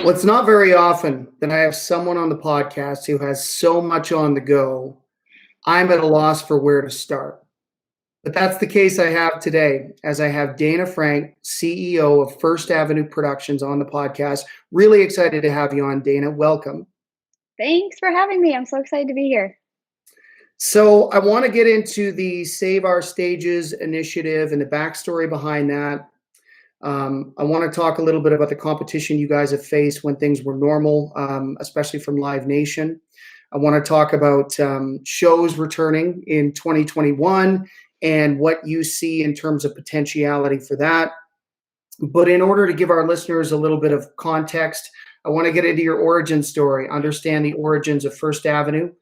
Well, it's not very often that I have someone on the podcast who has so much on the go. I'm at a loss for where to start. But that's the case I have today, as I have Dayna Frank, CEO of First Avenue Productions, on the podcast. Really excited to have you on, Dayna. Welcome. Thanks for having me. I'm so excited to be here. So, I want to get into the Save Our Stages initiative and the backstory behind that. I want to talk a little bit about the competition you guys have faced when things were normal, especially from Live Nation. I want to talk about shows returning in 2021 and what you see in terms of potentiality for that. But in order to give our listeners a little bit of context, I want to get into your origin story, understand the origins of First Avenue,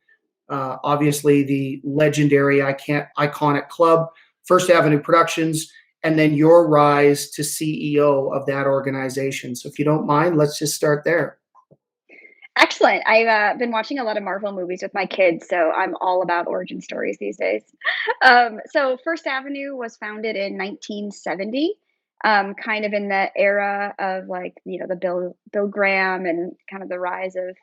obviously the legendary, iconic club, First Avenue Productions, and then your rise to CEO of that organization. So if you don't mind, let's just start there. Excellent. I've been watching a lot of Marvel movies with my kids, so I'm all about origin stories these days. So First Avenue was founded in 1970, kind of in the era of the Bill Graham and kind of the rise of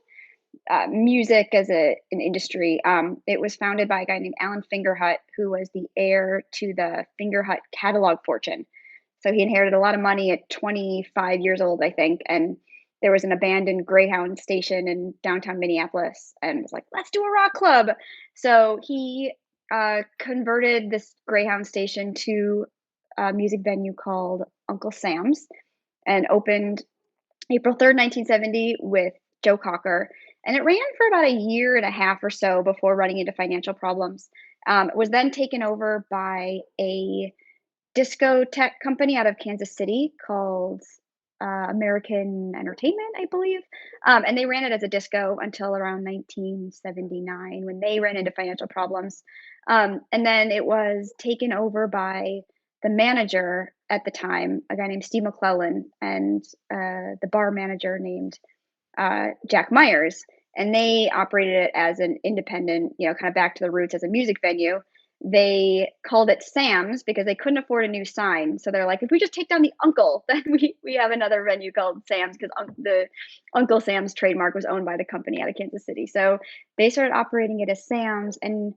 music as an industry. It was founded by a guy named Alan Fingerhut, who was the heir to the Fingerhut catalog fortune. So he inherited a lot of money at 25 years old, I think, and there was an abandoned Greyhound station in downtown Minneapolis, and was like, "Let's do a rock club." So he converted this Greyhound station to a music venue called Uncle Sam's, and opened April 3rd, 1970, with Joe Cocker. And it ran for about a year and a half or so before running into financial problems. It was then taken over by a disco tech company out of Kansas City called American Entertainment, I believe. And they ran it as a disco until around 1979 when they ran into financial problems. And then it was taken over by the manager at the time, a guy named Steve McClellan, and the bar manager named Jack Myers. And they operated it as an independent, kind of back to the roots as a music venue. They called it Sam's because they couldn't afford a new sign. So they're like, if we just take down the Uncle, then we have another venue called Sam's, because the Uncle Sam's trademark was owned by the company out of Kansas City. So they started operating it as Sam's, and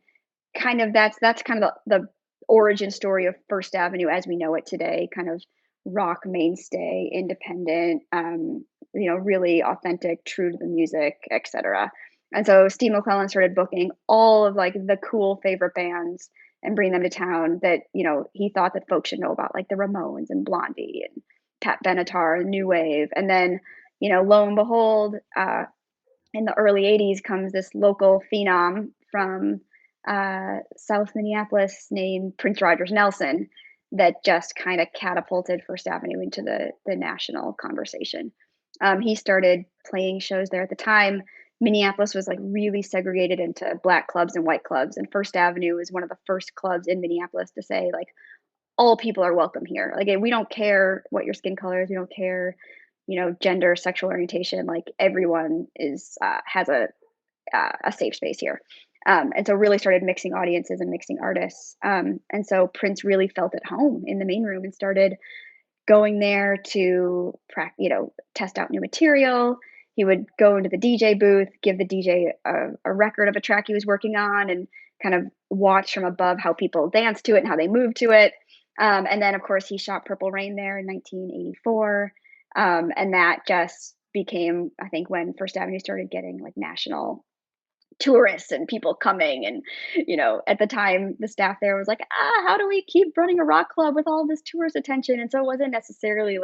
kind of that's kind of the origin story of First Avenue as we know it today. Kind of rock mainstay, independent, really authentic, true to the music, etc. And so Steve McClellan started booking all of the cool favorite bands and bring them to town that, he thought that folks should know about, like the Ramones and Blondie and Pat Benatar and New Wave. And then, lo and behold, in the early 80s comes this local phenom from South Minneapolis named Prince Rogers Nelson that just kind of catapulted First Avenue into the national conversation. He started playing shows there. At the time, Minneapolis was really segregated into black clubs and white clubs, and First Avenue was one of the first clubs in Minneapolis to say all people are welcome here. We don't care what your skin color is, we don't care, gender, sexual orientation. Everyone has a safe space here. And so really started mixing audiences and mixing artists. And so Prince really felt at home in the main room and started going there to test out new material. He would go into the DJ booth, give the DJ a record of a track he was working on, and kind of watch from above how people dance to it and how they move to it. And then, of course, he shot Purple Rain there in 1984. And that just became, I think, when First Avenue started getting national tourists and people coming. And at the time the staff there was like, how do we keep running a rock club with all this tourist attention? And so it wasn't necessarily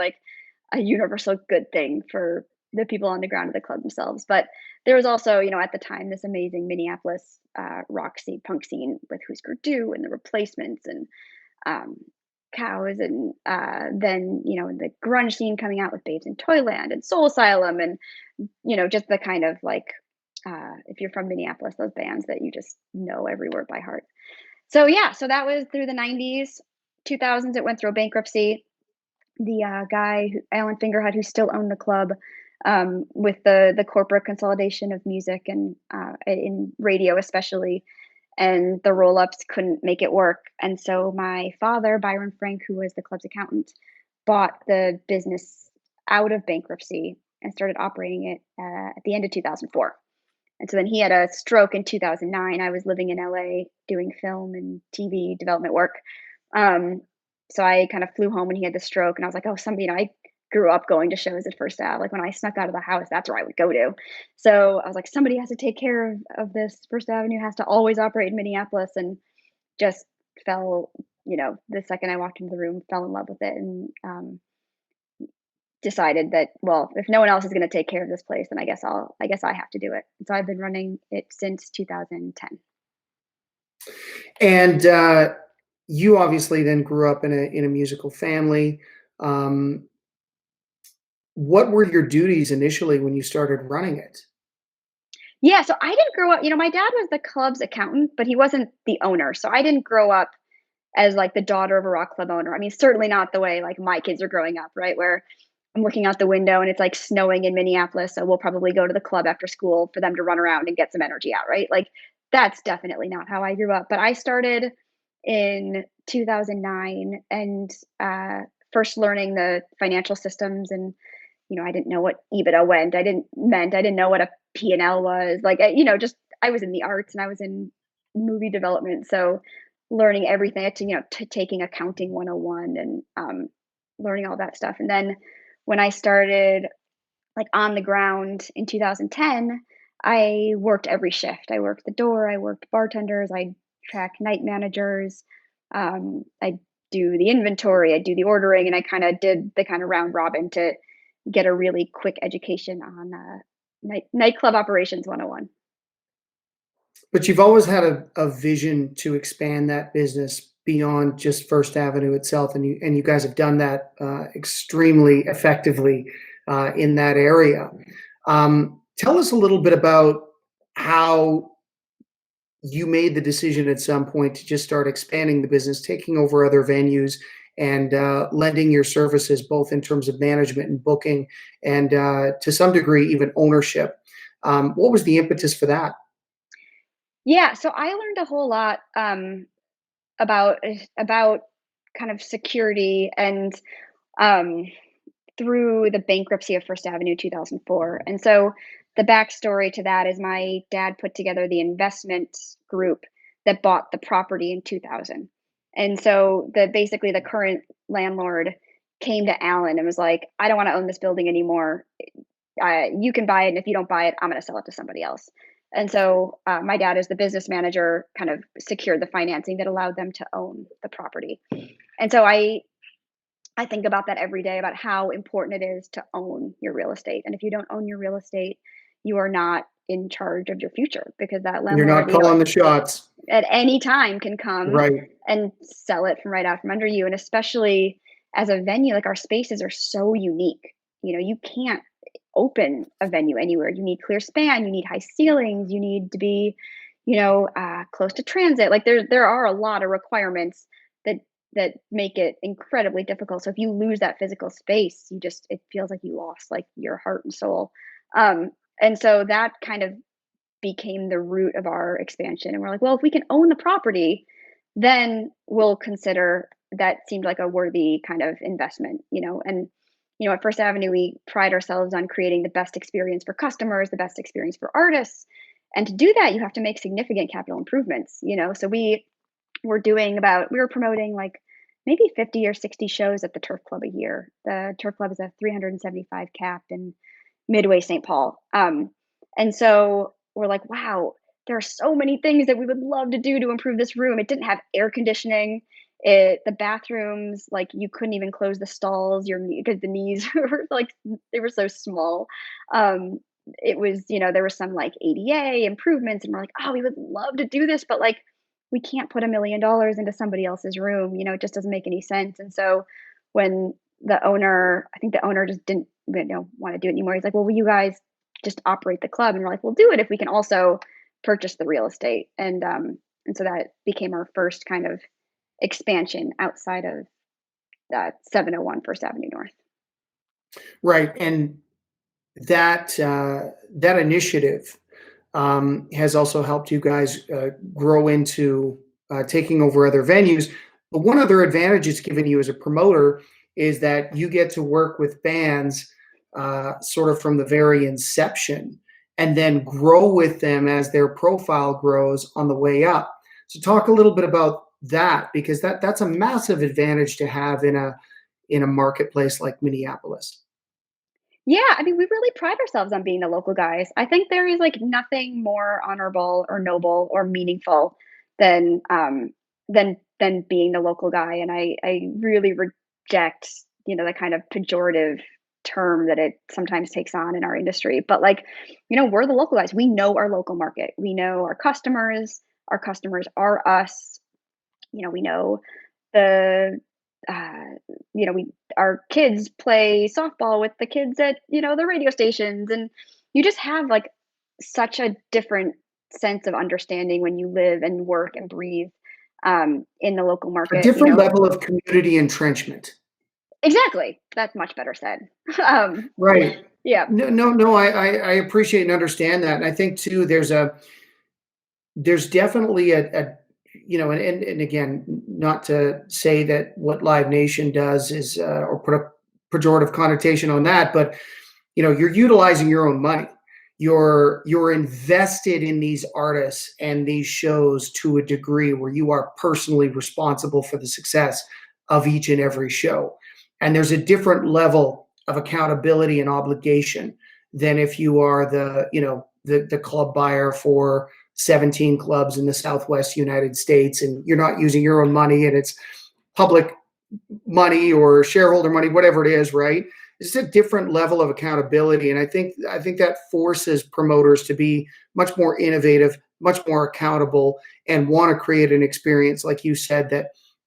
a universal good thing for the people on the ground of the club themselves. But there was also, at the time, this amazing Minneapolis rock scene, punk scene, with Husker Du and the Replacements and Cows, and then the grunge scene coming out with Babes in Toyland and Soul Asylum, and just the kind of if you're from Minneapolis, those bands that you just know every word by heart. So yeah, so that was through the 90s, 2000s. It went through a bankruptcy. The guy, Alan Fingerhut, who still owned the club, with the corporate consolidation of music and in radio especially, and the roll-ups couldn't make it work. And so my father, Byron Frank, who was the club's accountant, bought the business out of bankruptcy and started operating it at the end of 2004. And so then he had a stroke in 2009. I was living in LA doing film and TV development work. Um, so I kind of flew home when he had the stroke, and I was like, oh, I grew up going to shows at First Ave. Like when I snuck out of the house, that's where I would go to. So I was like, somebody has to take care of this. First Avenue has to always operate in Minneapolis, and just fell, the second I walked into the room, fell in love with it, and decided that, well, if no one else is going to take care of this place, then I guess I have to do it. And so I've been running it since 2010. And you obviously then grew up in a musical family. Um, what were your duties initially when you started running it? Yeah, so I didn't grow up, my dad was the club's accountant, but he wasn't the owner. So I didn't grow up as like the daughter of a rock club owner. I mean, certainly not the way like my kids are growing up, right? Where I'm looking out the window and it's like snowing in Minneapolis, so we'll probably go to the club after school for them to run around and get some energy out, right? Like that's definitely not how I grew up. But I started in 2009 and first learning the financial systems, and I didn't know what EBITDA I didn't know what a P&L was. Like just I was in the arts and I was in movie development, so learning everything to taking accounting 101 and learning all that stuff. And then when I started like on the ground in 2010, I worked every shift. I worked the door, I worked bartenders, I track night managers, I do the inventory, I do the ordering, and I kind of did the kind of round robin to get a really quick education on nightclub operations 101. But you've always had a vision to expand that business beyond just First Avenue itself, and you guys have done that extremely effectively in that area. Tell us a little bit about how you made the decision at some point to just start expanding the business, taking over other venues, and lending your services both in terms of management and booking, and to some degree even ownership. What was the impetus for that? Yeah, so I learned a whole lot about kind of security and um, through the bankruptcy of First Avenue 2004. And so the backstory to that is my dad put together the investment group that bought the property in 2000. And so basically the current landlord came to Alan and was like, I don't want to own this building anymore. You can buy it, and if you don't buy it, I'm going to sell it to somebody else. And so my dad, as the business manager, kind of secured the financing that allowed them to own the property. And so I think about that every day, about how important it is to own your real estate. And if you don't own your real estate, you are not in charge of your future, because that You're landlord, not calling the shots, at any time can come right? and sell it from right out from under you. And especially as a venue, like our spaces are so unique. You can't open a venue anywhere. You need clear span, you need high ceilings, you need to be, close to transit. Like there are a lot of requirements that make it incredibly difficult. So if you lose that physical space, it feels like you lost like your heart and soul. And so that kind of became the root of our expansion. And we're like, well, if we can own the property, then we'll consider that. Seemed like a worthy kind of investment, and at First Avenue, we pride ourselves on creating the best experience for customers, the best experience for artists. And to do that, you have to make significant capital improvements, so we were promoting like maybe 50 or 60 shows at the Turf Club a year. The Turf Club is a 375 cap in Midway, St. Paul. And so we're like, wow, there are so many things that we would love to do to improve this room. It didn't have air conditioning. The bathrooms, like you couldn't even close the stalls because the knees were like, they were so small. It was, there were some like ADA improvements, and we're like, oh, we would love to do this, but like we can't put $1 million into somebody else's room. It just doesn't make any sense. And so when I think the owner just didn't want to do it anymore. He's like, well, will you guys just operate the club? And we're like, we'll do it if we can also purchase the real estate. And so that became our first kind of expansion outside of that 701 First Avenue North. Right, and that initiative has also helped you guys grow into taking over other venues. But one other advantage it's given you as a promoter is that you get to work with bands sort of from the very inception, and then grow with them as their profile grows on the way up. So talk a little bit about that, because that's a massive advantage to have in a marketplace like Minneapolis. Yeah, I mean, we really pride ourselves on being the local guys. I think there is like nothing more honorable or noble or meaningful than than being the local guy. And I really reject, the kind of pejorative term that it sometimes takes on in our industry. But like, we're the local guys. We know our local market. We know our customers. Our customers are us. We know the uh, we our kids play softball with the kids at the radio stations, and you just have like such a different sense of understanding when you live and work and breathe in the local A market. different level of community entrenchment. Exactly, that's much better said. um, Right. yeah. No, no, no, I appreciate and understand that, and I think too there's definitely a and again, not to say that what Live Nation does is, or put a pejorative connotation on that, but, you're utilizing your own money. You're invested in these artists and these shows to a degree where you are personally responsible for the success of each and every show. And there's a different level of accountability and obligation than if you are the club buyer for 17 clubs in the Southwest United States, and you're not using your own money and it's public money or shareholder money, whatever it is, right? It's a different level of accountability. And I think that forces promoters to be much more innovative, much more accountable, and want to create an experience, like you said,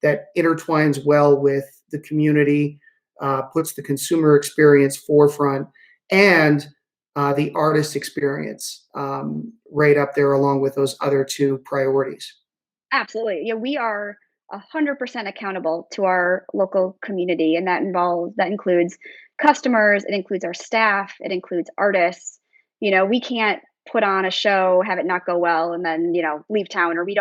that intertwines well with the community, puts the consumer experience forefront, and the artist experience right up there, along with those other two priorities. Absolutely. Yeah, we are 100% accountable to our local community, and that includes customers, it includes our staff, it includes artists. We can't put on a show, have it not go well, and then leave town, or we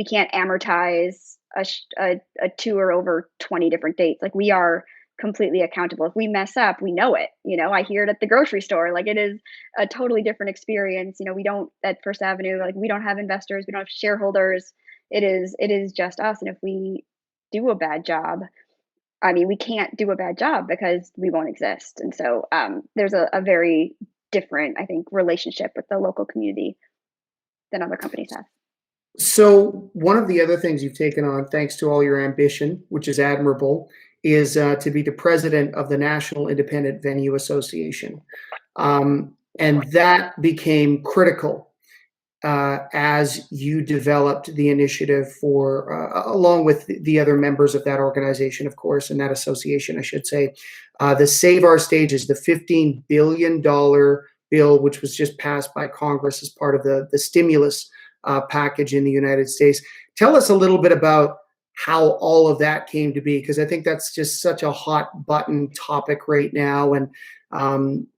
can't amortize a tour over 20 different dates. Like we are completely accountable. If we mess up, we know it. I hear it at the grocery store. Like it is a totally different experience. We don't at First Avenue, like we don't have investors, we don't have shareholders. It is just us. And if we do a bad job, I mean, we can't do a bad job because we won't exist. And so there's a very different, I think, relationship with the local community than other companies have. So one of the other things you've taken on, thanks to all your ambition, which is admirable, is to be the president of the National Independent Venue Association, and that became critical as you developed the initiative for, along with the other members of that organization, of course, and that association, I should say, the Save Our Stages, the $15 billion bill, which was just passed by Congress as part of the stimulus package in the United States. Tell us a little bit about how all of that came to be, because I think that's just such a hot button topic right now. And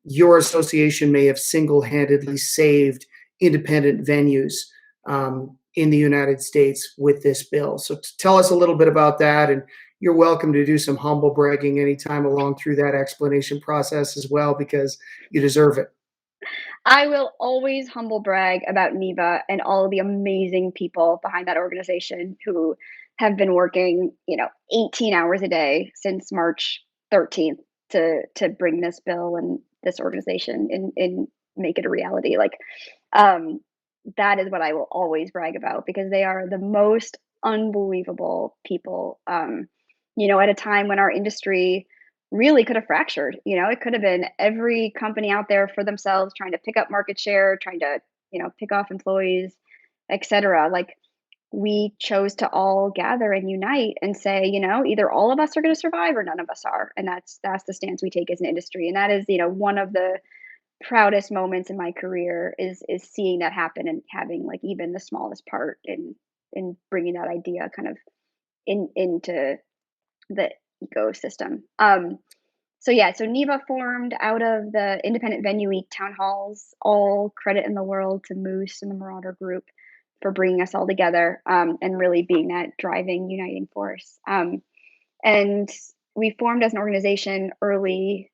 your association may have single handedly saved independent venues in the United States with this bill. So tell us a little bit about that. And you're welcome to do some humble bragging anytime along through that explanation process as well, because you deserve it. I will always humble brag about NIVA and all of the amazing people behind that organization who have been working, 18 hours a day since March 13th to bring this bill and this organization and make it a reality. Like um, that is what I will always brag about because they are the most unbelievable people. At a time when our industry really could have fractured. It could have been every company out there for themselves trying to pick up market share, trying to, pick off employees, etc. Like we chose to all gather and unite and say, either all of us are going to survive or none of us are. And that's the stance we take as an industry. And that is, one of the proudest moments in my career is seeing that happen and having like even the smallest part in bringing that idea kind of into the ecosystem. So NIVA formed out of the Independent Venue Week town halls. All credit in the world to Moose and the Marauder Group for bringing us all together and really being that driving, uniting force. And we formed as an organization early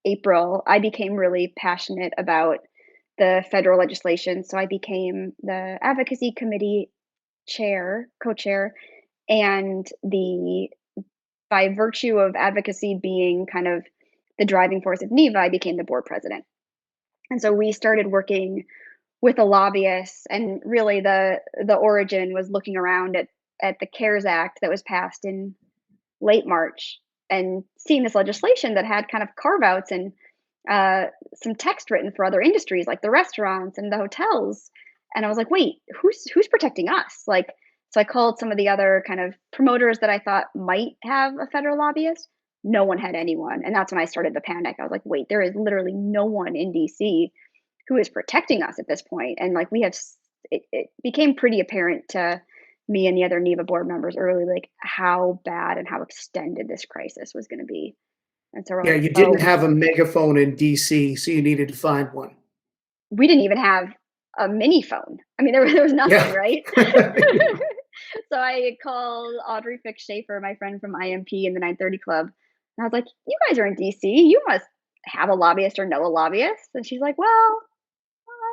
April, I became really passionate about the federal legislation. So I became the advocacy committee co-chair, and the by virtue of advocacy being kind of the driving force of NIVA, I became the board president. And so we started working with a lobbyist, and really the origin was looking around at the CARES Act that was passed in late March, and seeing this legislation that had kind of carve outs and some text written for other industries like the restaurants and the hotels. And I was like, wait, who's protecting us? Like, so I called some of the other kind of promoters that I thought might have a federal lobbyist. No one had anyone. And that's when I started the panic. I was like, wait, there is literally no one in DC who is protecting us at this point. And like it became pretty apparent to me and the other NIVA board members early, like how bad and how extended this crisis was going to be. And so we're Yeah, like, you didn't oh, have a megaphone in DC, so you needed to find one. we didn't even have a mini phone. I mean, there was nothing, Yeah. right? So I called Audrey Fix Schaefer, my friend from IMP in the 930 Club. And I was like, you guys are in DC. You must have a lobbyist or know a lobbyist. And she's like, well,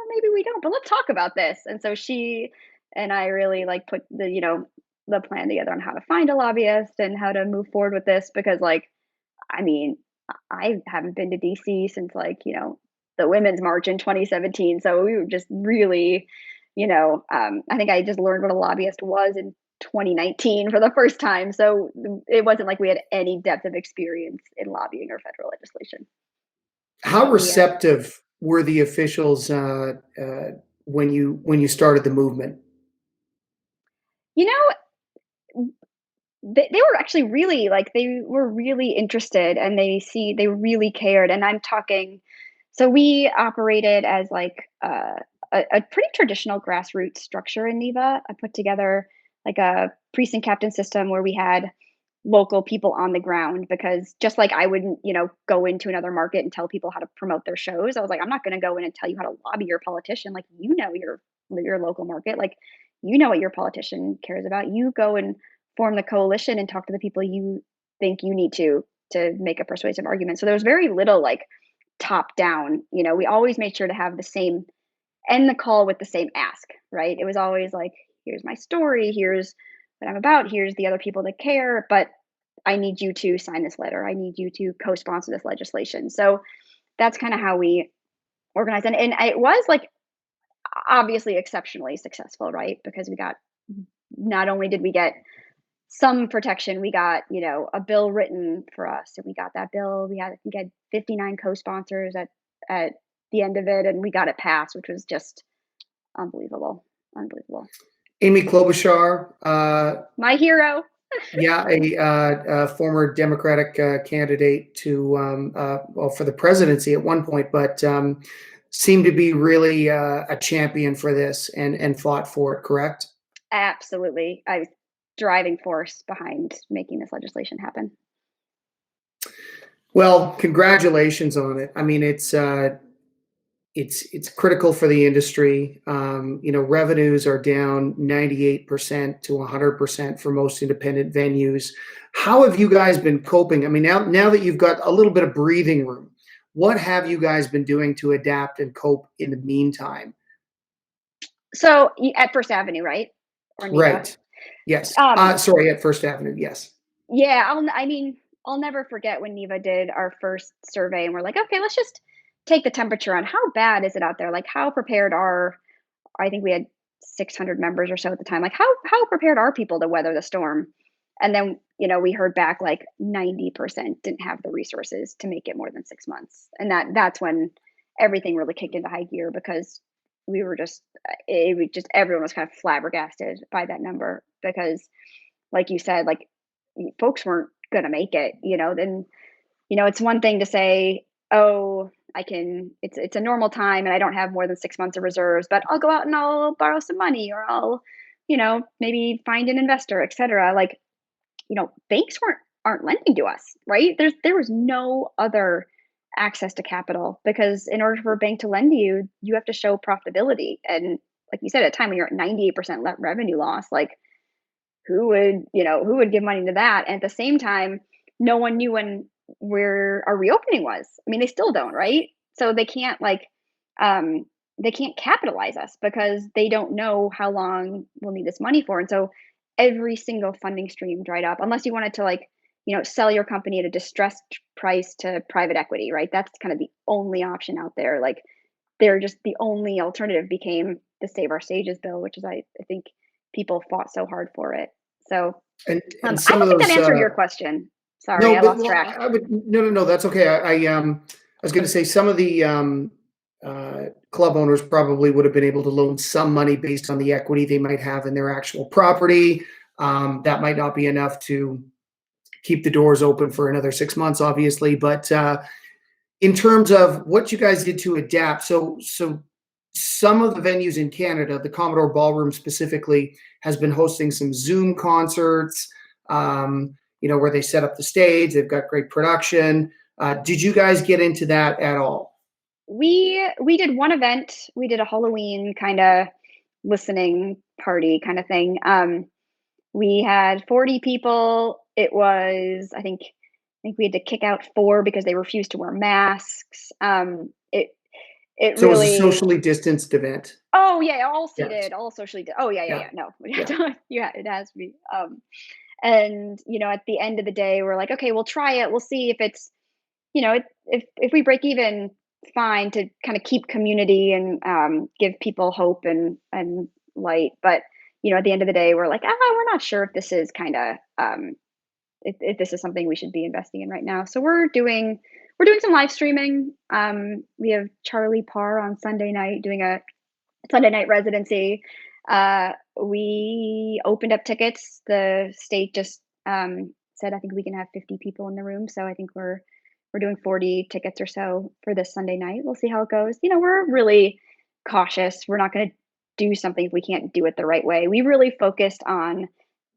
maybe we don't, but let's talk about this. And so she and I really like put the plan together on how to find a lobbyist and how to move forward with this, because like, I mean, I haven't been to DC since the Women's March in 2017. So we were just really, I think I just learned what a lobbyist was in 2019 for the first time. So it wasn't like we had any depth of experience in lobbying or federal legislation. How But receptive were the officials when you started the movement? you know, they were actually really like they were really interested, and they really cared. And I'm talking, so we operated as like a pretty traditional grassroots structure in NIVA. I put together like a precinct captain system where we had local people on the ground, because just like I wouldn't, go into another market and tell people how to promote their shows. I was like, I'm not going to go in and tell you how to lobby your politician. Like, your local market, like, what your politician cares about. You go and form the coalition and talk to the people you think you need to make a persuasive argument. So there was very little like top down. We always made sure to have the same end the call with the same ask, right? It was always like, here's my story, here's what I'm about, here's the other people that care, but I need you to sign this letter. I need you to co-sponsor this legislation. So that's kind of how we organized. And it was like obviously exceptionally successful, right? Because we got, not only did we get some protection, we got, a bill written for us, and we got that bill. We had 59 co-sponsors at the end of it, and we got it passed, which was just unbelievable. Unbelievable. Amy Klobuchar, My hero. yeah, a former Democratic candidate to well, for the presidency at one point, but seemed to be really a champion for this and fought for it. Correct? Absolutely. I was driving force behind making this legislation happen. Well, congratulations on it. I mean, it's critical for the industry. Revenues are down 98% to 100% for most independent venues. How have you guys been coping? I mean, now that you've got a little bit of breathing room, what have you guys been doing to adapt and cope in the meantime? So at First Avenue, right? Or NIVA. Right. Yes. Um, Sorry, at First Avenue. Yes. yeah, I'll never forget when NIVA did our first survey, and we're like, okay, let's just take the temperature on how bad is it out there? Like, how prepared are, I think we had 600 members or so at the time. Like, how prepared are people to weather the storm? And then, we heard back like 90% didn't have the resources to make it more than 6 months. And that's when everything really kicked into high gear, because we were just, everyone was kind of flabbergasted by that number, because like you said, like folks weren't going to make it, then, it's one thing to say, oh, it's a normal time and I don't have more than 6 months of reserves, but I'll go out and I'll borrow some money, or I'll, maybe find an investor, et cetera. Like, banks aren't lending to us, right? There was no other access to capital, because in order for a bank to lend to you, you have to show profitability. And like you said, at a time when you're at 98% revenue loss, like who would give money to that? And at the same time, no one knew when where our reopening was. I mean, they still don't, right? So um, they can't capitalize us because they don't know how long we'll need this money for. And so every single funding stream dried up, unless you wanted to sell your company at a distressed price to private equity, right? That's kind of the only option out there. Like they're just the only alternative became the Save Our Stages bill, which is I think people fought so hard for it. So And I some don't of think that those, answered your question. Sorry, no, I but lost well, track. I would, no, no, no, that's okay. I was going to say some of the club owners probably would have been able to loan some money based on the equity they might have in their actual property. That might not be enough to keep the doors open for another 6 months, obviously. But in terms of what you guys did to adapt, so some of the venues in Canada, the Commodore Ballroom specifically, has been hosting some Zoom concerts. Where they set up the stage. They've got great production. Did you guys get into that at all? We did one event. We did a Halloween kind of listening party kind of thing. We had 40 people. It was, I think we had to kick out 4 because they refused to wear masks. It So it was a really. socially distanced event. Oh yeah, all Yes. seated, all socially. Oh yeah, yeah, Yeah. yeah. No, we have Yeah. to. Yeah, it has to be. And at the end of the day, we're like, okay, we'll try it. We'll see if it's if we break even, fine, to kind of keep community and give people hope and light. But at the end of the day, we're like, we're not sure if this is kind of if this is something we should be investing in right now. So we're doing some live streaming. We have Charlie Parr on Sunday night doing a Sunday night residency. We opened up tickets. The state just said I think we can have 50 people in the room. So I think we're doing 40 tickets or so for this Sunday night. We'll see how it goes. We're really cautious. We're not going to do something if we can't do it the right way. We really focused on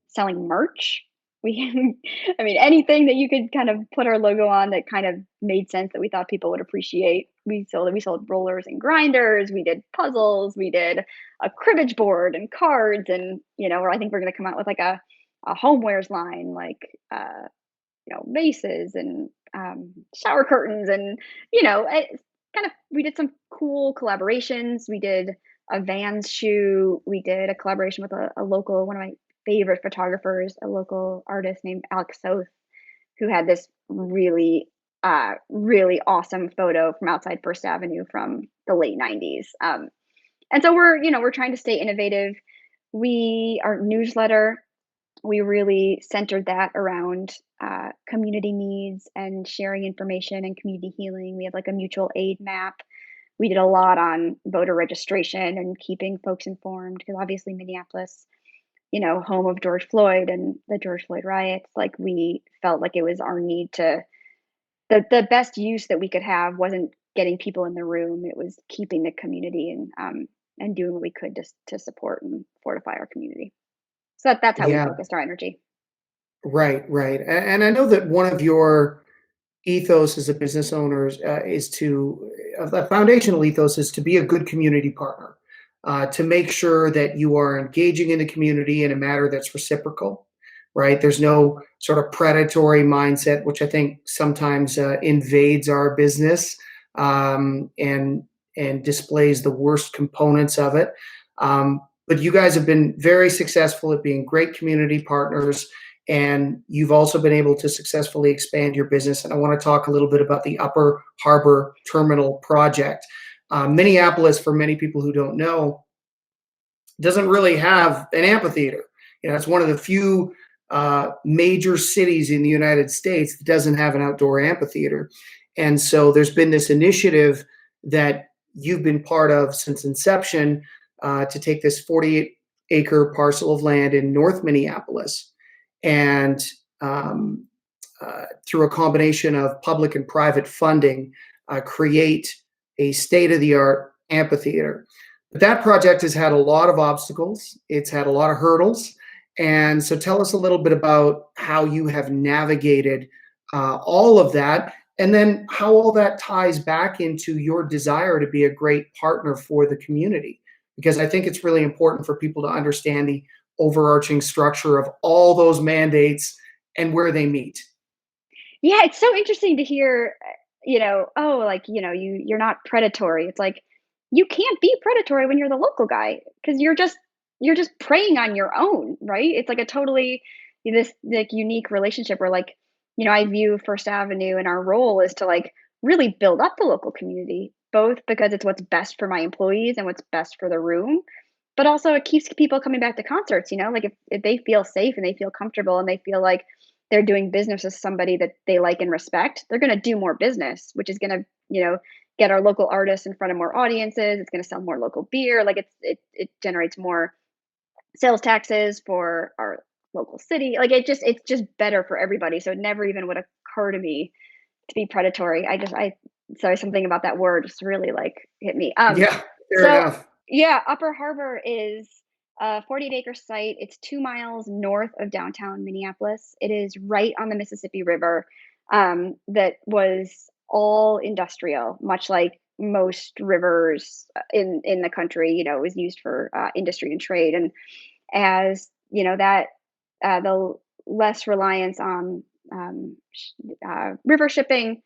selling merch. We, I mean, anything that you could kind of put our logo on that kind of made sense that we thought people would appreciate. We sold rollers and grinders. We did puzzles. We did a cribbage board and cards, and I think we're going to come out with like a homewares line, like vases and shower curtains, and we did some cool collaborations. We did a Vans shoe. We did a collaboration with a local, one of my favorite photographers, a local artist named Alex Soth, who had this really awesome photo from outside First Avenue from the late 90s. And so we're trying to stay innovative. Our newsletter, we really centered that around community needs and sharing information and community healing. We have like a mutual aid map. We did a lot on voter registration and keeping folks informed because obviously Minneapolis, home of George Floyd and the George Floyd riots, like we felt like it was our need to, the best use that we could have wasn't getting people in the room. It was keeping the community and doing what we could to support and fortify our community. So that's how we Yeah. focused our energy. Right. Right. And I know that one of your ethos as a business owner is the foundational ethos is to be a good community partner, to make sure that you are engaging in the community in a manner that's reciprocal, right? There's no sort of predatory mindset, which I think sometimes invades our business, and displays the worst components of it. But you guys have been very successful at being great community partners, and you've also been able to successfully expand your business. And I want to talk a little bit about the Upper Harbor Terminal project. Minneapolis, for many people who don't know, doesn't really have an amphitheater. It's one of the few major cities in the United States that doesn't have an outdoor amphitheater. And so there's been this initiative that you've been part of since inception, to take this 48-acre parcel of land in North Minneapolis and through a combination of public and private funding, create a state-of-the-art amphitheater. But that project has had a lot of obstacles. It's had a lot of hurdles. And so tell us a little bit about how you have navigated all of that, and then how all that ties back into your desire to be a great partner for the community. Because I think it's really important for people to understand the overarching structure of all those mandates and where they meet. Yeah, it's so interesting to hear, "Oh, like, you're not predatory." It's like, you can't be predatory when you're the local guy because you're just preying on your own, right? It's like a totally this, like, unique relationship where, like, I view First Avenue and our role is to, like, really build up the local community, both because it's what's best for my employees and what's best for the room, but also it keeps people coming back to concerts, like, if they feel safe and they feel comfortable and they feel like they're doing business with somebody that they like and respect, they're gonna do more business, which is gonna, get our local artists in front of more audiences. It's gonna sell more local beer. Like it generates more sales taxes for our local city. Like it's just better for everybody. So it never even would occur to me to be predatory. I sorry, something about that word just really like hit me. Yeah, fair So enough. yeah, Upper Harbor is a 48-acre site. It's 2 miles north of downtown Minneapolis. It is right on the Mississippi River. That was all industrial, much like most rivers in the country. It was used for industry and trade. And as that the less reliance on river shipping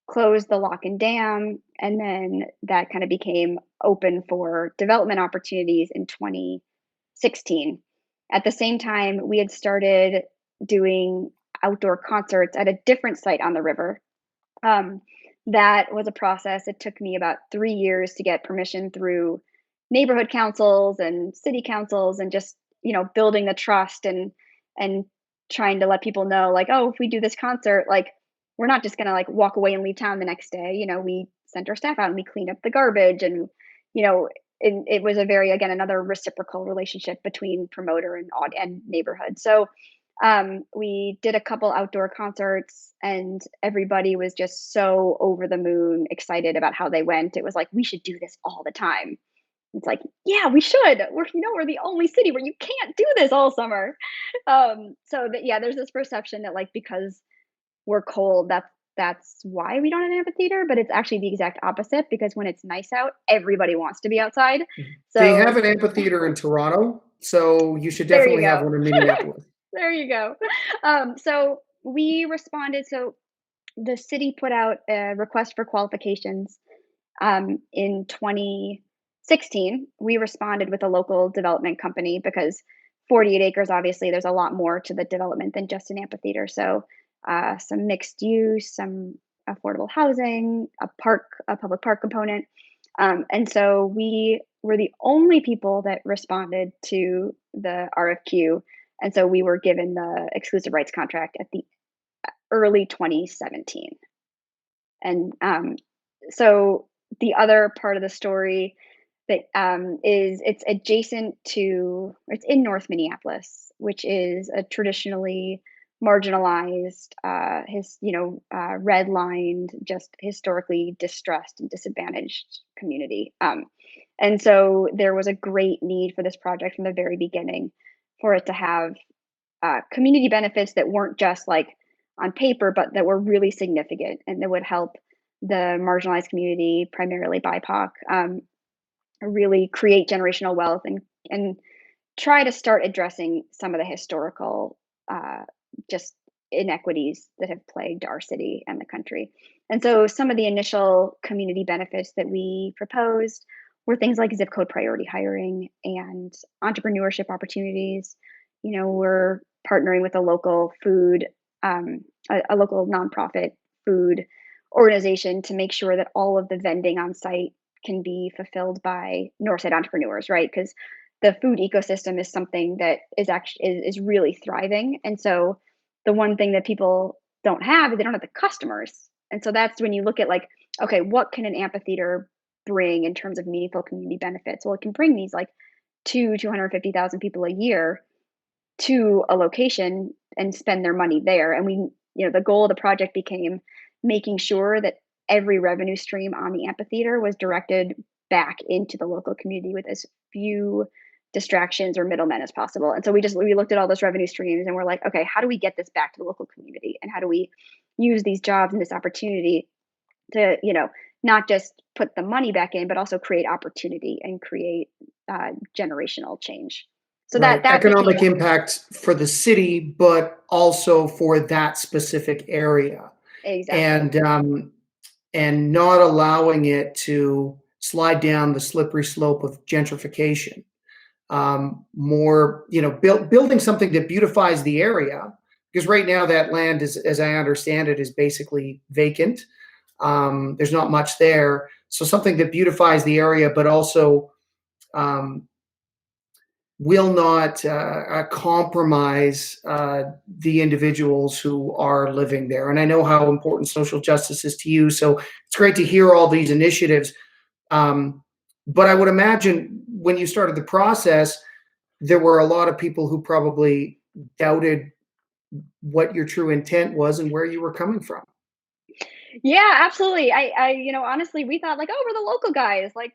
closed the lock and dam, and then that kind of became open for development opportunities in 2016. At the same time, we had started doing outdoor concerts at a different site on the river. Um, that was a process. It took me about 3 years to get permission through neighborhood councils and city councils, and just building the trust and trying to let people know, like, oh, if we do this concert, like, we're not just gonna like walk away and leave town the next day. We sent our staff out and we cleaned up the garbage, and you know it was a very, again, another reciprocal relationship between promoter and neighborhood. So we did a couple outdoor concerts, and everybody was just so over the moon excited about how they went. It was like, we should do this all the time. It's like, yeah, we should. We're the only city where you can't do this all summer. So that, yeah, there's this perception that, like, because we're cold, that's why we don't have an amphitheater, but it's actually the exact opposite, because when it's nice out, everybody wants to be outside. They have So an amphitheater in Toronto, so you should there you definitely have go. one in Minneapolis. There you go. So we responded. So the city put out a request for qualifications in 2016. We responded with a local development company because 48 acres, obviously, there's a lot more to the development than just an amphitheater. So some mixed use, some affordable housing, a public park component. And so we were the only people that responded to the RFQ. And so we were given the exclusive rights contract at the early 2017. And so the other part of the story that is, it's in North Minneapolis, which is a traditionally marginalized, redlined, just historically distressed and disadvantaged community. And so there was a great need for this project from the very beginning, for it to have community benefits that weren't just like on paper, but that were really significant and that would help the marginalized community, primarily BIPOC, really create generational wealth and try to start addressing some of the historical just inequities that have plagued our city and the country. And so some of the initial community benefits that we proposed were things like zip code priority hiring and entrepreneurship opportunities. We're partnering with a local a local nonprofit food organization to make sure that all of the vending on site can be fulfilled by Northside entrepreneurs, right? Because the food ecosystem is something that is really thriving. And so the one thing that people don't have is they don't have the customers. And so that's when you look at, like, okay, what can an amphitheater bring in terms of meaningful community benefits? Well, it can bring these like 250,000 people a year to a location and spend their money there. And the goal of the project became making sure that every revenue stream on the amphitheater was directed back into the local community with as few distractions or middlemen as possible. And so we looked at all those revenue streams and we're like, okay, how do we get this back to the local community? And how do we use these jobs and this opportunity to, not just put the money back in, but also create opportunity and create generational change. So Right. that Economic became. impact for the city, but also for that specific area. Exactly. and not allowing it to slide down the slippery slope of gentrification. More, building something that beautifies the area, because right now that land is, as I understand it, is basically vacant. There's not much there. So something that beautifies the area, but also um, will not compromise the individuals who are living there. And I know how important social justice is to you. So it's great to hear all these initiatives. Um, but I would imagine when you started the process, there were a lot of people who probably doubted what your true intent was and where you were coming from. Yeah, absolutely. Honestly, we thought like, oh, we're the local guys. Like,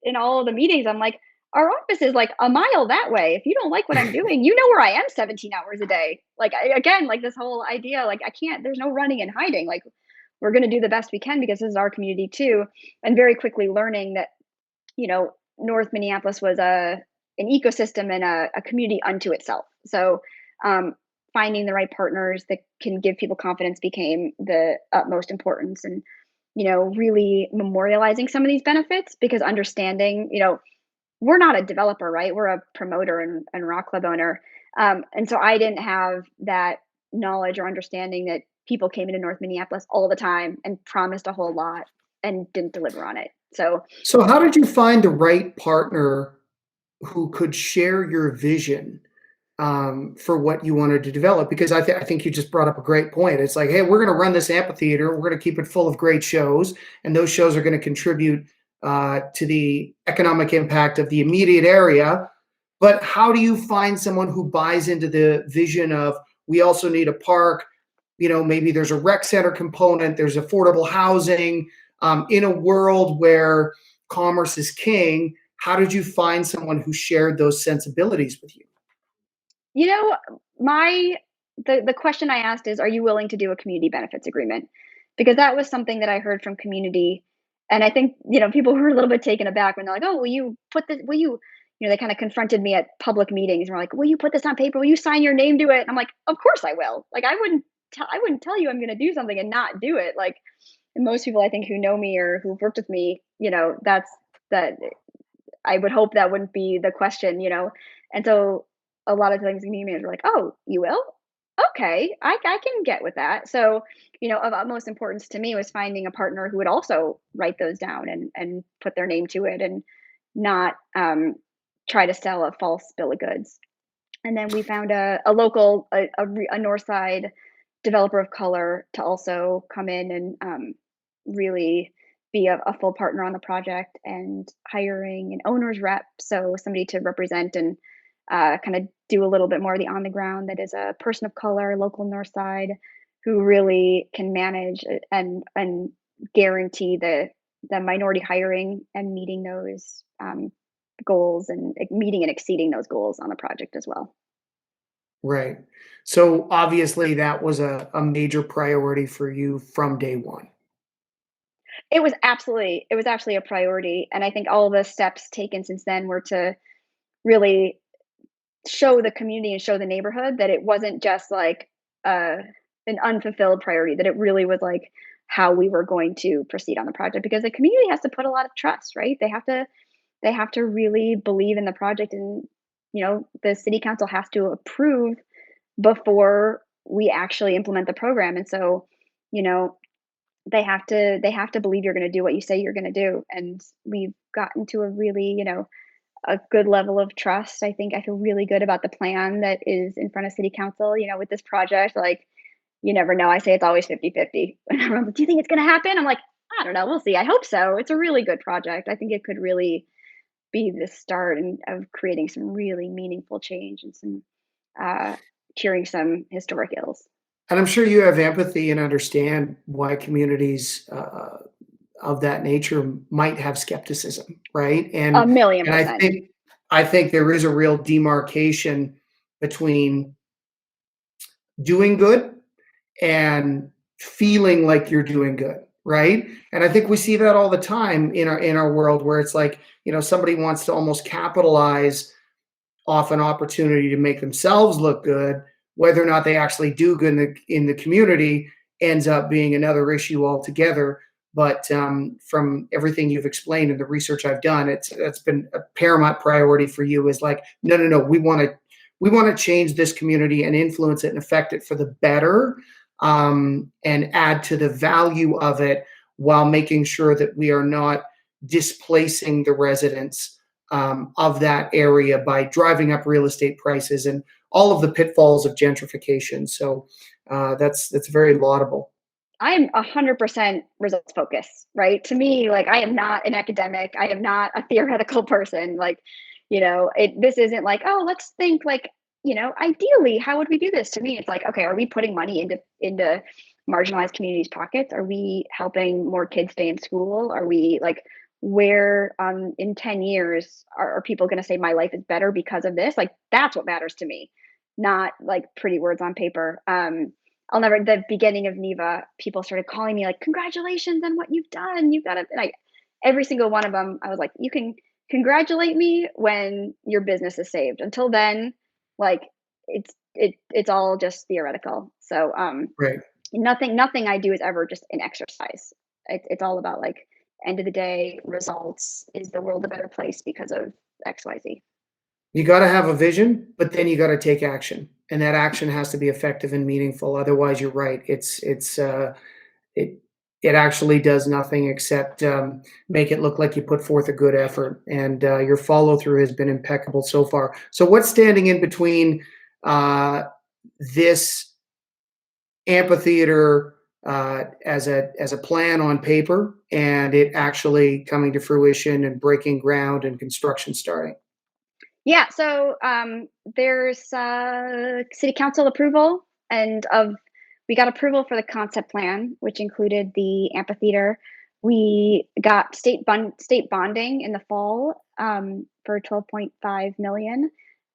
in all of the meetings, I'm like, our office is like a mile that way. If you don't like what I'm doing, you know where I am 17 hours a day. Like, again, like this whole idea, like, I can't, there's no running and hiding. Like, we're going to do the best we can because this is our community too. And very quickly learning that, North Minneapolis was an ecosystem and a community unto itself. So, um, finding the right partners that can give people confidence became the utmost importance. And, really memorializing some of these benefits because understanding, we're not a developer, right? We're a promoter and rock club owner. And so I didn't have that knowledge or understanding that people came into North Minneapolis all the time and promised a whole lot and didn't deliver on it. So, So, how did you find the right partner who could share your vision for what you wanted to develop? Because I think you just brought up a great point. It's like, hey, we're going to run this amphitheater. We're going to keep it full of great shows, and those shows are going to contribute to the economic impact of the immediate area. But how do you find someone who buys into the vision of we also need a park? Maybe there's a rec center component. There's affordable housing. In a world where commerce is king, how did you find someone who shared those sensibilities with you? you know, my the question I asked is, are you willing to do a community benefits agreement? Because that was something that I heard from community. And I think, people were a little bit taken aback when they're like, oh, will you put this, will you, they kind of confronted me at public meetings and were like, will you put this on paper? Will you sign your name to it? And I'm like, of course I will. Like, I wouldn't tell you I'm going to do something and not do it. Like, and most people I think who know me or who've worked with me, that I would hope that wouldn't be the question. And so a lot of times community managers are like, "Oh, you will? Okay, I can get with that." So, of utmost importance to me was finding a partner who would also write those down and put their name to it and not try to sell a false bill of goods. And then we found a local, a north side developer of color to also come in and really be a full partner on the project and hiring an owner's rep. So somebody to represent and kind of do a little bit more of the on the ground that is a person of color, local north side, who really can manage and guarantee the minority hiring and meeting those goals and meeting and exceeding those goals on the project as well. Right. So obviously that was a major priority for you from day one. It was absolutely a priority, and I think all the steps taken since then were to really show the community and show the neighborhood that it wasn't just like uh, an unfulfilled priority, that it really was like how we were going to proceed on the project because the community has to put a lot of trust, right? They have to really believe in the project, and the city council has to approve before we actually implement the program. And so, you know, they have to believe you're going to do what you say you're going to do. And we've gotten to a really, a good level of trust. I think I feel really good about the plan that is in front of city council, with this project. Like, you never know. I say it's always 50-50. And everyone's like, do you think it's going to happen? I'm like, I don't know. We'll see. I hope so. It's a really good project. I think it could really be the start of creating some really meaningful change and some uh, curing some historic ills. And I'm sure you have empathy and understand why communities of that nature might have skepticism, right? A And million and I percent. think I think there is a real demarcation between doing good and feeling like you're doing good, right? And I think we see that all the time in our world where it's like, somebody wants to almost capitalize off an opportunity to make themselves look good whether or not they actually do good in the community ends up being another issue altogether. But from everything you've explained and the research I've done, it's been a paramount priority for you. Is like, no, no, no. We want to change this community and influence it and affect it for the better, and add to the value of it while making sure that we are not displacing the residents of that area by driving up real estate prices and all of the pitfalls of gentrification. So that's very laudable. I am 100% results focused, right? To me, like, I am not an academic. I am not a theoretical person. Like, this isn't like, oh, let's think like, ideally, how would we do this? To me, it's like, okay, are we putting money into marginalized communities' pockets? Are we helping more kids stay in school? Are we like, where in 10 years are people going to say my life is better because of this? Like, that's what matters to me, not like pretty words on paper. I'll never, the beginning of NIVA, people started calling me like, congratulations on what you've done. You've got to, like, every single one of them, I was like, you can congratulate me when your business is saved. Until then, like, it's all just theoretical. So Right. nothing I do is ever just an exercise. It's all about, like, end of the day results. Is the world a better place because of XYZ? You got to have a vision, but then you got to take action, and that action has to be effective and meaningful. Otherwise, you're right. It it actually does nothing except make it look like you put forth a good effort, and your follow through has been impeccable so far. So, what's standing in between uh, this amphitheater as a plan on paper and it actually coming to fruition and breaking ground and construction starting? Yeah, so there's city council approval, and of we got approval for the concept plan, which included the amphitheater. We got state bonding in the fall for 12.5 million,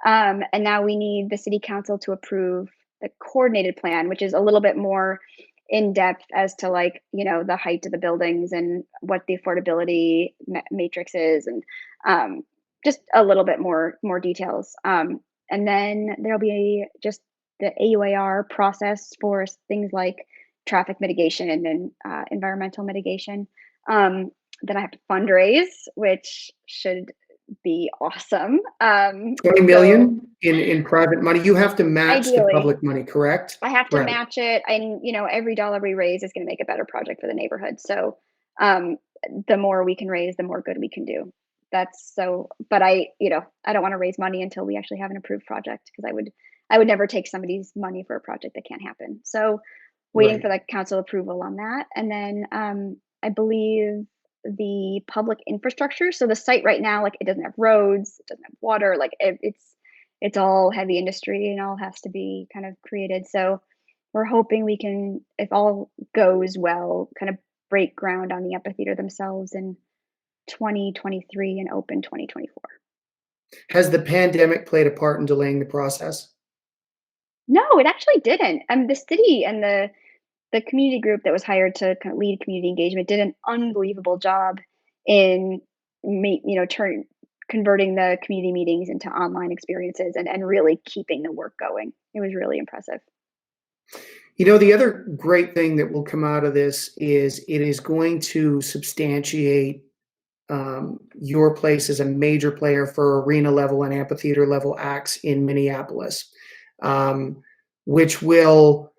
and now we need the city council to approve the coordinated plan, which is a little bit more in depth as to, like, the height of the buildings and what the affordability matrix is, and um, just a little bit more details. And then there'll be just the AUAR process for things like traffic mitigation and environmental mitigation. Then I have to fundraise, which should be awesome. 20 So million in private money. You have to match the ideally, public money, correct? I have to Right. match it, and every dollar we raise is going to make a better project for the neighborhood. So um, the more we can raise, the more good we can do. That's so. But I don't want to raise money until we actually have an approved project, because I would never take somebody's money for a project that can't happen. So waiting Right. for the council approval on that, and then I believe the public infrastructure. So the site right now, like, it doesn't have roads, it doesn't have water, like, it's all heavy industry and all has to be kind of created. So we're hoping we can, if all goes well, kind of break ground on the amphitheater themselves in 2023 and open 2024. Has the pandemic played a part in delaying the process? No, it actually didn't. The city and the community group that was hired to kind of lead community engagement did an unbelievable job in turn converting the community meetings into online experiences, and really keeping the work going. It was really impressive. The other great thing that will come out of this is it is going to substantiate your place as a major player for arena level and amphitheater level acts in Minneapolis, um, which will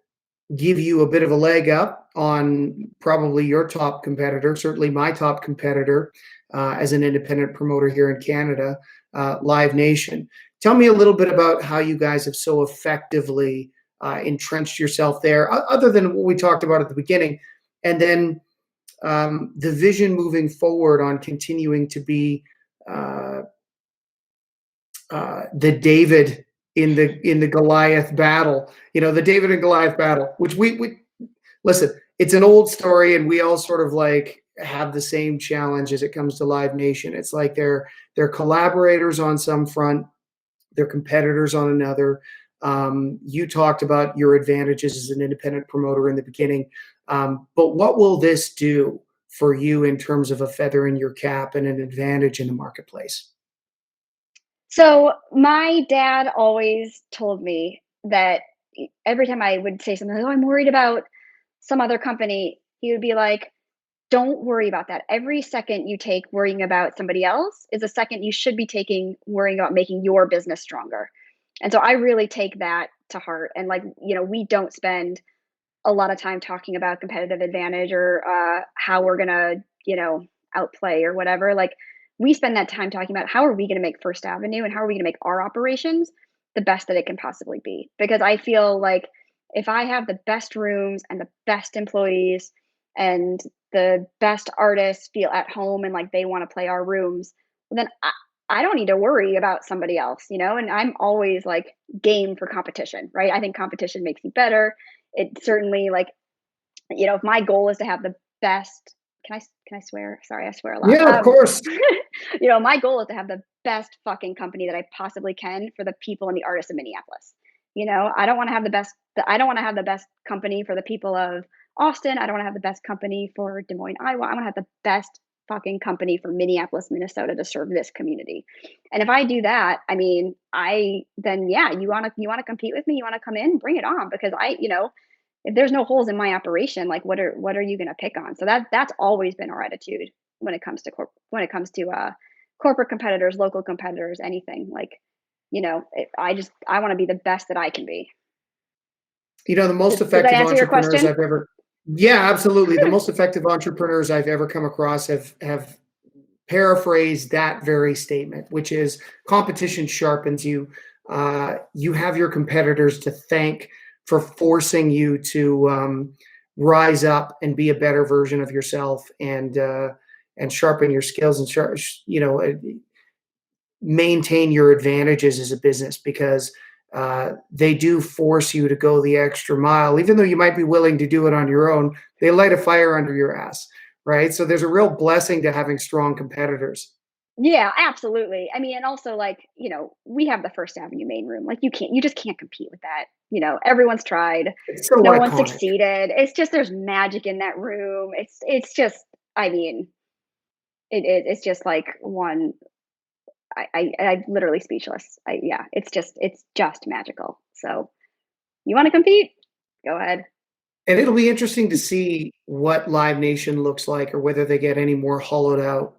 give you a bit of a leg up on probably your top competitor, certainly my top competitor as an independent promoter here in Canada, Live Nation. Tell me a little bit about how you guys have so effectively entrenched yourself there, other than what we talked about at the beginning, and then the vision moving forward on continuing to be uh, the David in the Goliath battle. The David and Goliath battle, which we listen. It's an old story, and we all sort of like have the same challenge as it comes to Live Nation. It's like they're collaborators on some front, they're competitors on another. You talked about your advantages as an independent promoter in the beginning, but what will this do for you in terms of a feather in your cap and an advantage in the marketplace? So my dad always told me that, every time I would say something, "Oh, I'm worried about some other company," he would be like, "Don't worry about that. Every second you take worrying about somebody else is a second you should be taking worrying about making your business stronger." And so I really take that to heart. And like, we don't spend a lot of time talking about competitive advantage or how we're gonna, outplay or whatever. Like, we spend that time talking about how are we gonna make First Avenue and how are we gonna make our operations the best that it can possibly be. Because I feel like if I have the best rooms and the best employees and the best artists feel at home and like they want to play our rooms, well, then I don't need to worry about somebody else, and I'm always like game for competition, right? I think competition makes you better. It certainly like, if my goal is to have the best, can I swear? Sorry, I swear a lot. Yeah, of course. My goal is to have the best fucking company that I possibly can for the people and the artists of Minneapolis. I don't want to have the best. I don't want to have the best company for the people of Austin. I don't want to have the best company for Des Moines, Iowa. I want to have the best fucking company for Minneapolis, Minnesota to serve this community. And if I do that, I mean, then yeah, you want to compete with me, you want to come in, bring it on, because if there's no holes in my operation, like what are you going to pick on? So that's always been our attitude when it comes to corporate competitors, local competitors, anything like, I want to be the best that I can be. The most Does that effective answer your entrepreneurs question? I've ever Yeah, absolutely. The most effective entrepreneurs I've ever come across have paraphrased that very statement, which is competition sharpens you. You have your competitors to thank for forcing you to rise up and be a better version of yourself, and sharpen your skills, and maintain your advantages as a business, because they do force you to go the extra mile, even though you might be willing to do it on your own. They light a fire under your ass, right? So there's a real blessing to having strong competitors. Yeah, absolutely. I mean, and also like, we have the First Avenue main room. Like you just can't compete with that. Everyone's tried. It's so No one iconic. succeeded. It's just there's magic in that room. It's just, I mean, it's just like one. I'm literally speechless. Yeah, it's just magical. So you want to compete? Go ahead. And it'll be interesting to see what Live Nation looks like, or whether they get any more hollowed out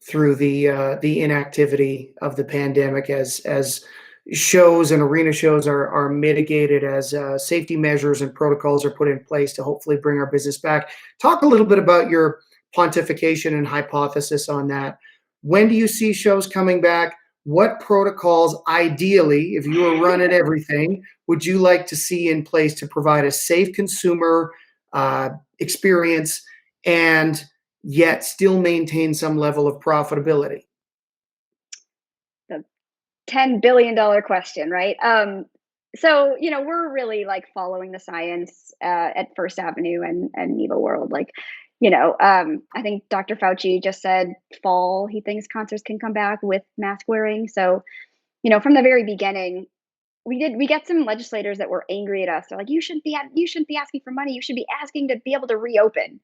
through the inactivity of the pandemic, as shows and arena shows are mitigated, as safety measures and protocols are put in place to hopefully bring our business back. Talk a little bit about your pontification and hypothesis on that. When do you see shows coming back? What protocols, ideally, if you were running everything, would you like to see in place to provide a safe consumer experience, and yet still maintain some level of profitability? The $10 billion question, right? So we're really like following the science at First Avenue and NIVA World. Like, I think Dr. Fauci just said fall. He thinks concerts can come back with mask wearing. So, from the very beginning, we get some legislators that were angry at us. They're like, you shouldn't be asking for money. You should be asking to be able to reopen.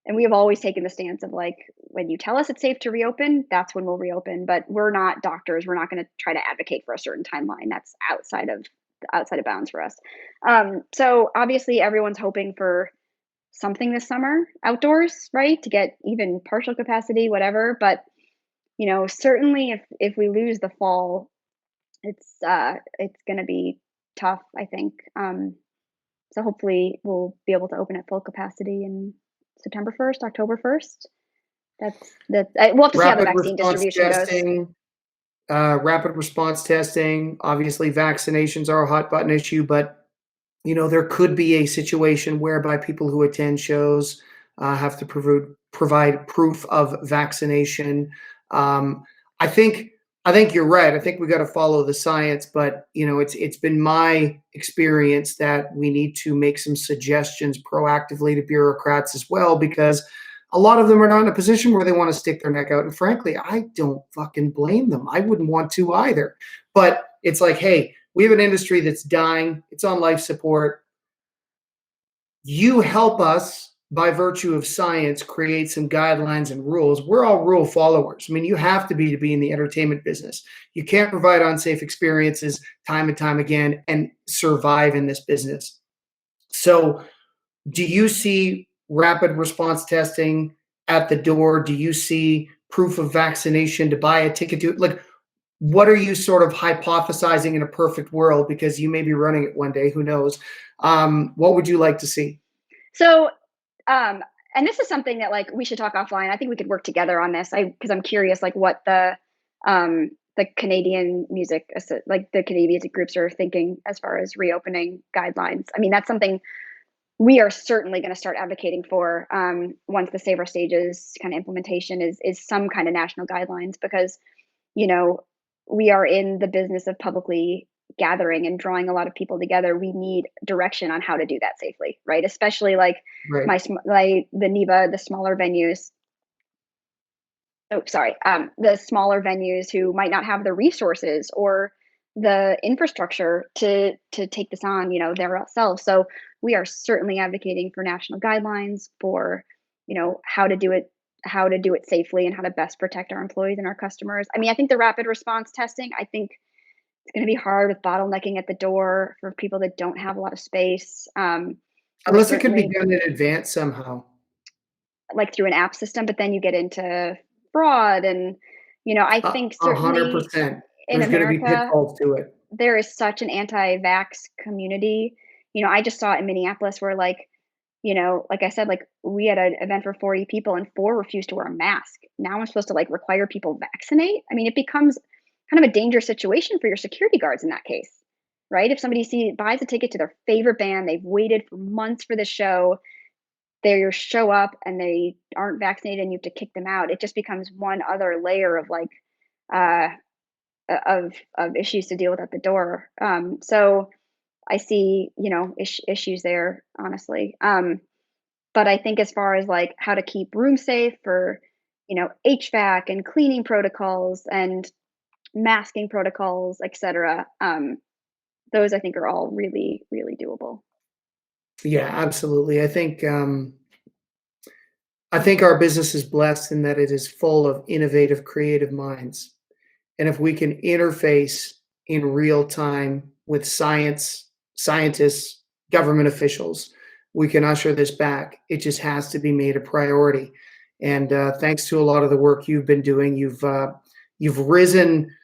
And we have always taken the stance of like, when you tell us it's safe to reopen, that's when we'll reopen. But we're not doctors. We're not going to try to advocate for a certain timeline. That's outside of bounds for us. So obviously everyone's hoping for something this summer outdoors, right? To get even partial capacity, whatever. But certainly if we lose the fall, it's going to be tough, I think. So hopefully we'll be able to open at full capacity in September 1st, October 1st. We'll have to see how the Rapid vaccine response distribution goes. testing, rapid response testing. Obviously, vaccinations are a hot button issue, but there could be a situation whereby people who attend shows have to provide proof of vaccination. Um, I think I think you're right. I think we got to follow the science, but it's been my experience that we need to make some suggestions proactively to bureaucrats as well, because a lot of them are not in a position where they want to stick their neck out. And frankly, I don't fucking blame them. I wouldn't want to either. But it's like, hey, we have an industry that's dying. It's on life support. You help us by virtue of science, create some guidelines and rules. We're all rule followers. I mean, you have to be in the entertainment business. You can't provide unsafe experiences time and time again and survive in this business. So, do you see rapid response testing at the door? Do you see proof of vaccination to buy a ticket to? Like, what are you sort of hypothesizing in a perfect world? Because you may be running it one day. Who knows? What would you like to see? So, and this is something that like we should talk offline. I think we could work together on this. Because I'm curious, like what the Canadian like the Canadian music groups are thinking as far as reopening guidelines. I mean, that's something we are certainly going to start advocating for once the Save Our Stages kind of implementation is some kind of national guidelines, because you know we are in the business of publicly gathering and drawing a lot of people together. We need direction on how to do that safely, right? Especially like Right. the NIVA, the smaller venues. Oh, sorry. The smaller venues who might not have the resources or the infrastructure to take this on, themselves. So we are certainly advocating for national guidelines for, how to do it safely and how to best protect our employees and our customers. I mean, I think the rapid response testing, I think it's going to be hard with bottlenecking at the door for people that don't have a lot of space. We're Unless it can be certainly done in advance somehow. like through an app system, but then you get into fraud and, I think A certainly 100%. in There's gonna be America, pitfalls to it. there is such an anti-vax community. I just saw it in Minneapolis where like I said, like we had an event for 40 people and 4 refused to wear a mask. Now I'm supposed to like require people vaccinate. I mean, it becomes kind of a dangerous situation for your security guards in that case, right? If somebody buys a ticket to their favorite band, they've waited for months for the show, they show up and they aren't vaccinated and you have to kick them out. It just becomes one other layer of like uh, of issues to deal with at the door. So I see, issues there, honestly. But I think as far as like how to keep room safe for, HVAC and cleaning protocols and masking protocols, etc. Those I think are all really, really doable. Yeah, absolutely. I think our business is blessed in that it is full of innovative, creative minds. And if we can interface in real time with scientists, government officials, we can usher this back. It just has to be made a priority. And thanks to a lot of the work you've been doing, you've risen,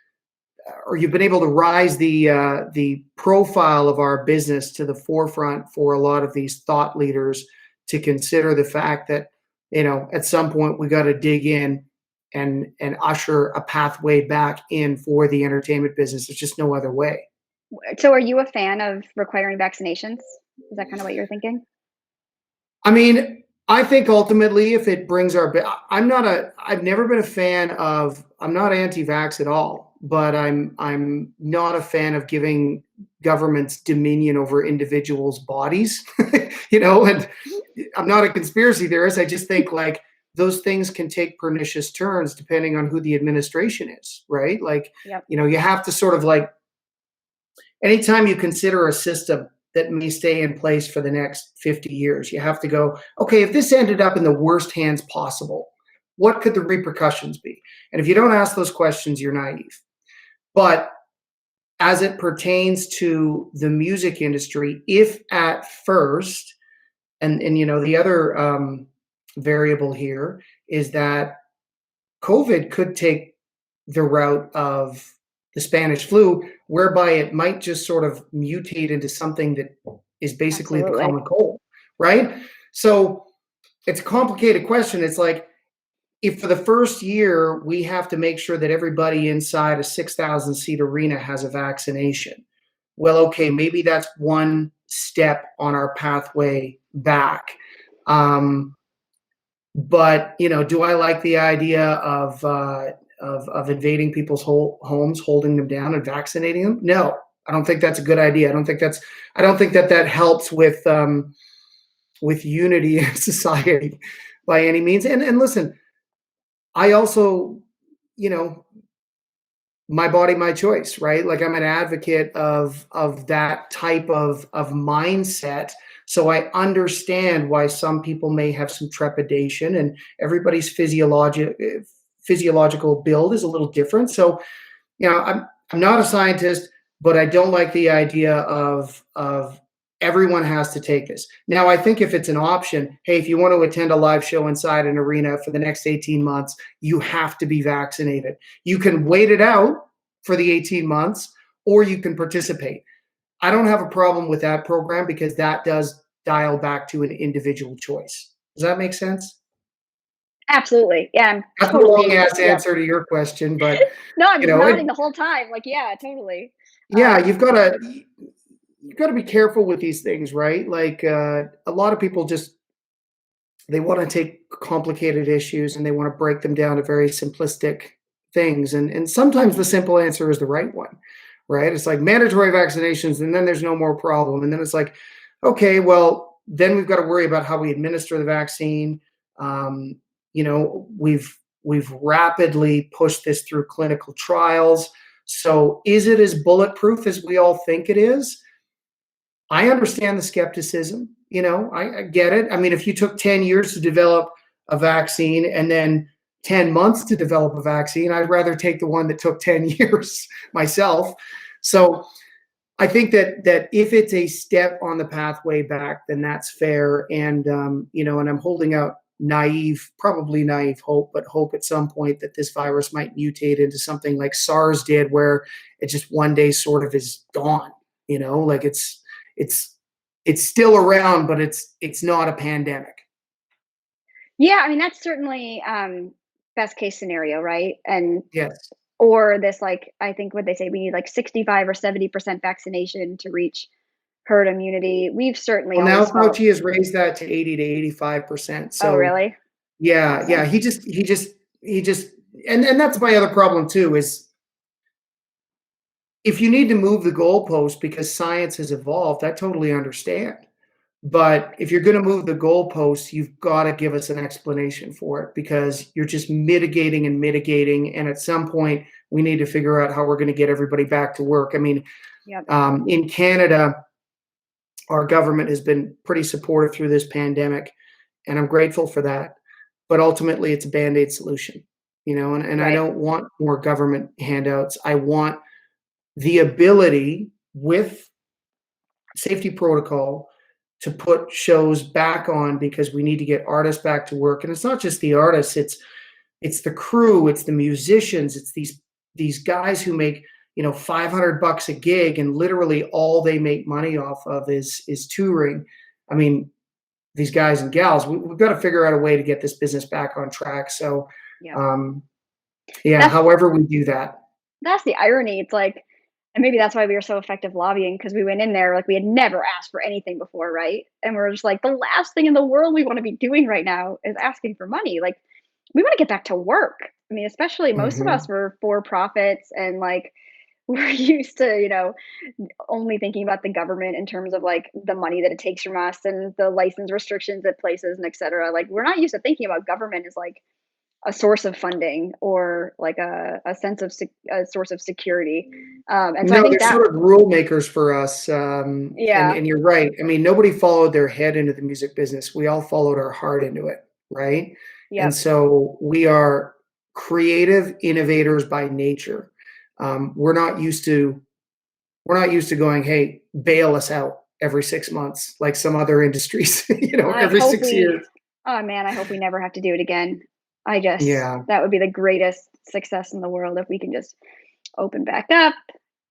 or you've been able to rise the profile of our business to the forefront for a lot of these thought leaders to consider the fact that at some point we got to dig in and usher a pathway back in for the entertainment business. There's just no other way. So are you a fan of requiring vaccinations? Is that kind of what you're thinking? I mean, I think ultimately, if it brings I've never been a fan of, I'm not anti-vax at all, but I'm not a fan of giving governments dominion over individuals' bodies, and I'm not a conspiracy theorist. I just think like those things can take pernicious turns depending on who the administration is, right? Like, Yep. you have to sort of like, anytime you consider a system that may stay in place for the next 50 years, you have to go, okay, if this ended up in the worst hands possible, what could the repercussions be? And if you don't ask those questions, you're naive. But as it pertains to the music industry, if at first, and the other variable here is that COVID could take the route of the Spanish flu, whereby it might just sort of mutate into something that is basically the Absolutely. common cold, right? So it's a complicated question. It's like, if for the first year we have to make sure that everybody inside a 6,000 seat arena has a vaccination, well, okay, maybe that's one step on our pathway back. But do I like the idea of invading people's homes, holding them down, and vaccinating them? No, I don't think that's a good idea. I don't think that helps with unity in society by any means. And listen, I also, my body, my choice, right? Like I'm an advocate of that type of mindset, So I understand why some people may have some trepidation, and everybody's physiological build is a little different. So, I'm not a scientist, but I don't like the idea of everyone has to take this. Now, I think if it's an option, hey, if you want to attend a live show inside an arena for the next 18 months, you have to be vaccinated. You can wait it out for the 18 months, or you can participate. I don't have a problem with that program because that does dial back to an individual choice. Does that make sense? Absolutely. Yeah, I'm That's a long totally. ass Yep. answer to your question, but No, I'm you just know, it, nodding the whole time. Like, yeah, totally. yeah, Um, you've got to be careful with these things, right? Like a lot of people just they want to take complicated issues and they want to break them down to very simplistic things, and sometimes the simple answer is the right one, right? It's like mandatory vaccinations, and then there's no more problem, and then it's like, okay, well, then we've got to worry about how we administer the vaccine. Um, we've rapidly pushed this through clinical trials. So is it as bulletproof as we all think it is? I understand the skepticism. I get it. I mean, if you took 10 years to develop a vaccine and then 10 months to develop a vaccine, I'd rather take the one that took 10 years myself. So I think that if it's a step on the pathway back, then that's fair. And I'm holding out probably naive hope, but hope at some point that this virus might mutate into something like SARS did, where it just one day sort of is gone. Like it's it's still around, but it's not a pandemic. yeah, I mean, that's certainly best case scenario, right? And Yes. or this, like, I think what they say, we need like 65 or 70% vaccination to reach herd immunity. We've certainly Well, now always felt. Fauci has raised that to 80 to 85%. Oh, So really? yeah, Awesome. he just and that's my other problem too is if you need to move the goalpost because science has evolved, I totally understand. But if you're going to move the goalposts, you've got to give us an explanation for it because you're just mitigating and mitigating. And at some point, we need to figure out how we're going to get everybody back to work. I mean, Yep. in Canada, our government has been pretty supportive through this pandemic, and I'm grateful for that. But ultimately, it's a band aid solution, and I Right. don't want more government handouts. I want the ability with safety protocol to put shows back on because we need to get artists back to work. And it's not just the artists, it's the crew, it's the musicians, it's these guys who make, $500 a gig and literally all they make money off of is touring. I mean, these guys and gals, we've got to figure out a way to get this business back on track. So Yep. um yeah, That's however we do that. that's the irony. It's like, and maybe that's why we were so effective lobbying, because we went in there like we had never asked for anything before, right? And we're just like, the last thing in the world we want to be doing right now is asking for money. Like, we want to get back to work. I mean, especially most of us Mhm. were for profits, and like we're used to, only thinking about the government in terms of like the money that it takes from us and the license restrictions it places and et cetera. Like, we're not used to thinking about government as like a source of funding or like a sense of a source of security. And so I No, think they're that, sort of rule makers for us, and yeah, and you're right. I mean, nobody followed their head into the music business. We all followed our heart into it, right? And yep, so we are creative innovators by nature. Um, we're not used to we're not used to going, "Hey, bail us out every 6 months," like some other industries, I every hope 6 years. oh man, I hope we never have to do it again. I just, Yeah, that would be the greatest success in the world if we can just open back up,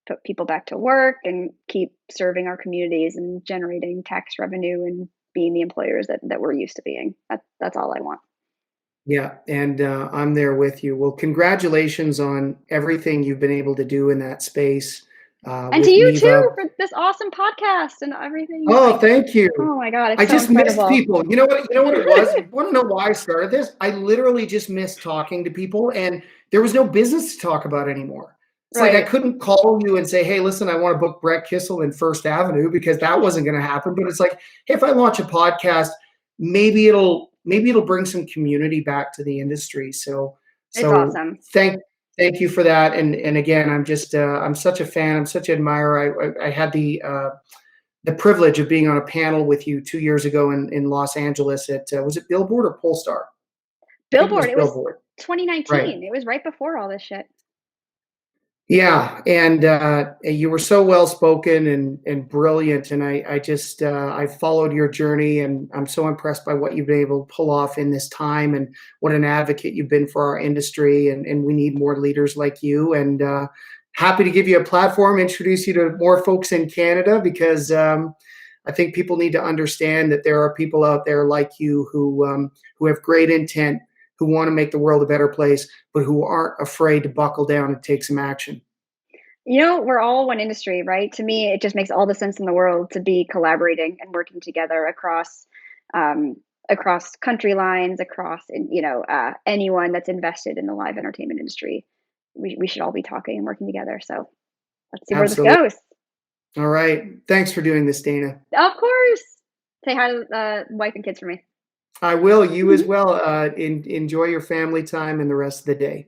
put people back to work, and keep serving our communities and generating tax revenue and being the employers that we're used to being. That's all I want. yeah, and I'm there with you. Well, congratulations on everything you've been able to do in that space And to with you too NIVA. for this awesome podcast and everything. Oh, Like, thank you. oh my God, I it's so just missed incredible. people. You know what it was? You wanna know why I started this? I literally just missed talking to people, and there was no business to talk about anymore. It's like I Right. couldn't call you and say, "Hey, listen, I wanna book Brett Kissel in First Avenue," because that wasn't gonna happen, but it's like, hey, if I launch a podcast, maybe it'll bring some community back to the industry. So It's so awesome. thank you for that, and again, I'm such a fan, I'm such an admirer. I had the, the privilege of being on a panel with you 2 years ago in Los Angeles at was it Billboard or Polestar? I think it was Billboard, it was Billboard. Right. 2019. It was right before all this shit. Yeah, and you were so well spoken and brilliant, and I just I followed your journey, and I'm so impressed by what you've been able to pull off in this time, and what an advocate you've been for our industry, and we need more leaders like you, and happy to give you a platform, introduce you to more folks in Canada, because I think people need to understand that there are people out there like you who have great intent, who want to make the world a better place, but who aren't afraid to buckle down and take some action. You know, we're all one industry, right? To me, it just makes all the sense in the world to be collaborating and working together um, across country lines, across, anyone that's invested in the live entertainment industry. We should all be talking and working together. So let's see where this Absolutely. goes. All right. Thanks for doing this, Dayna. Of course. Say hi to wife and kids for me. I will. You as Mhm. well. Enjoy your family time and the rest of the day.